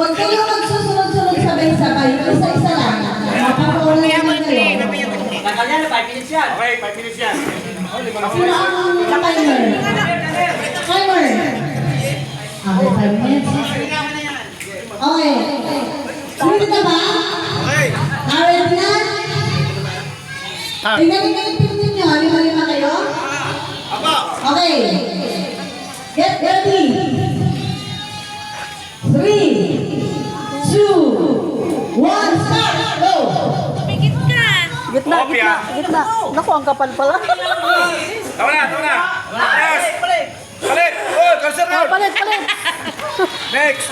Huwag kayo magsusunod-sunod sabay-sabay. Isa-isa lang. Mapapawalan na kayo. Tagal yan, 5 minutes yan. Okay, 5 minutes yan. Sino ang timer? Timer. Okay, 5 minutes. Okay. Sulit na ba? Okay. Ready na? Tingnan niyo yung team ninyo. Lima-lima kayo? Okay. Get ready. 3, 2, 1, start! Go! Gitna, gitna, gitna. Naku, ang kapal pala. Tama na. Yes. Palit. Oh, cancel Oh, round. palit, palit. Next.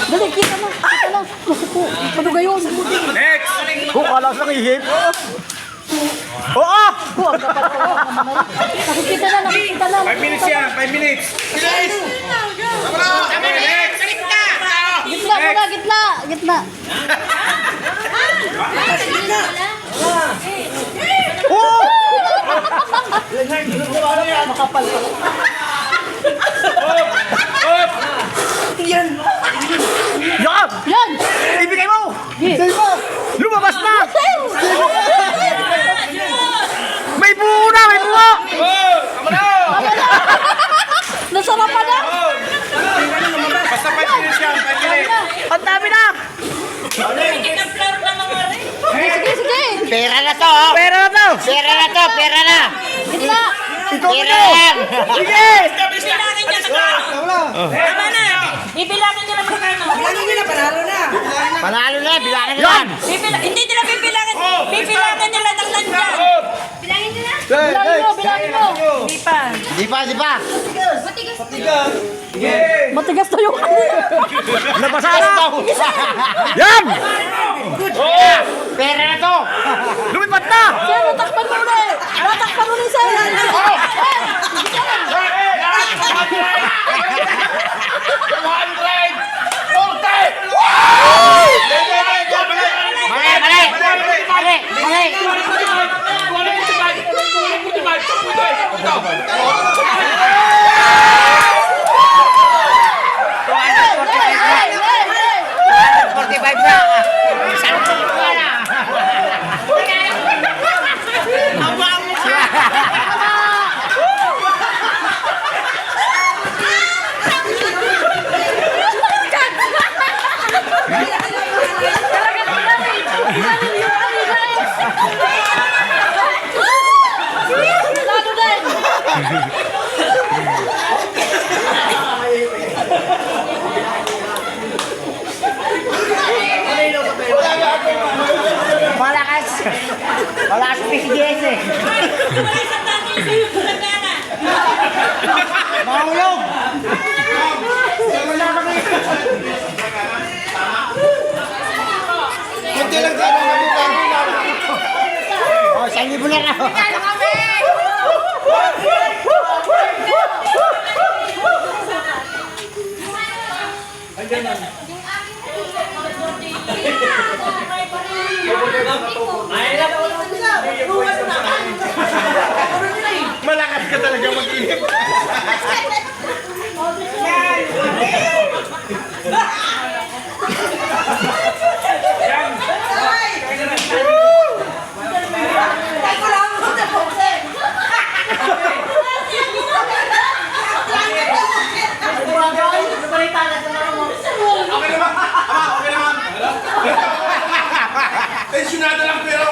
Dali, kita na, kita na. Naku, maduga yun. Next. Kalas lang ihip. Oo! Oh, ang kapal pala. Nakikita na, nakikita na. 5 minutes yan, 5 minutes. Bilis. Okay, next. Gitna muna, gitna, gitna. Oo! Makapal pala. Up. Yan! Yan! Ibigay mo! Sige. Lumabas na! May buo na! May buo! Oh, tama na. Nasarapan na. Oh. Basta 5 minutes yan, 5 minutes. Ang dami na! Sige, sige. Pera na to, oh. Pera na to! Pera na to, pera na. Gitna. Ikaw Pera mo! yan. Sige! Bibilangin nila kung ano. Panalo na, bilangin Yan! na. Hindi nila bibilangin. Bibilangin nila ng landyan. Bilangin nila? Bilangin mo, bilangin mo. Hindi pa. Di pa, di pa. Matigas na yung Nabasa na! Yan! Pera na to. Lumipat na! Sir, natakpan mo ulit. Natakpan ulit, sir. Mali, mali. Mali, mali. Hey, hey, hey. 45 na. Isang tuwa na. Lalo din. Malakas. Malakas PCDS eh. Mahulog. Kunti lang sana na bukan. Oh, 1,000 na raw. Malakas ka talaga mag-inip. Okay naman. Tensyonado lang pero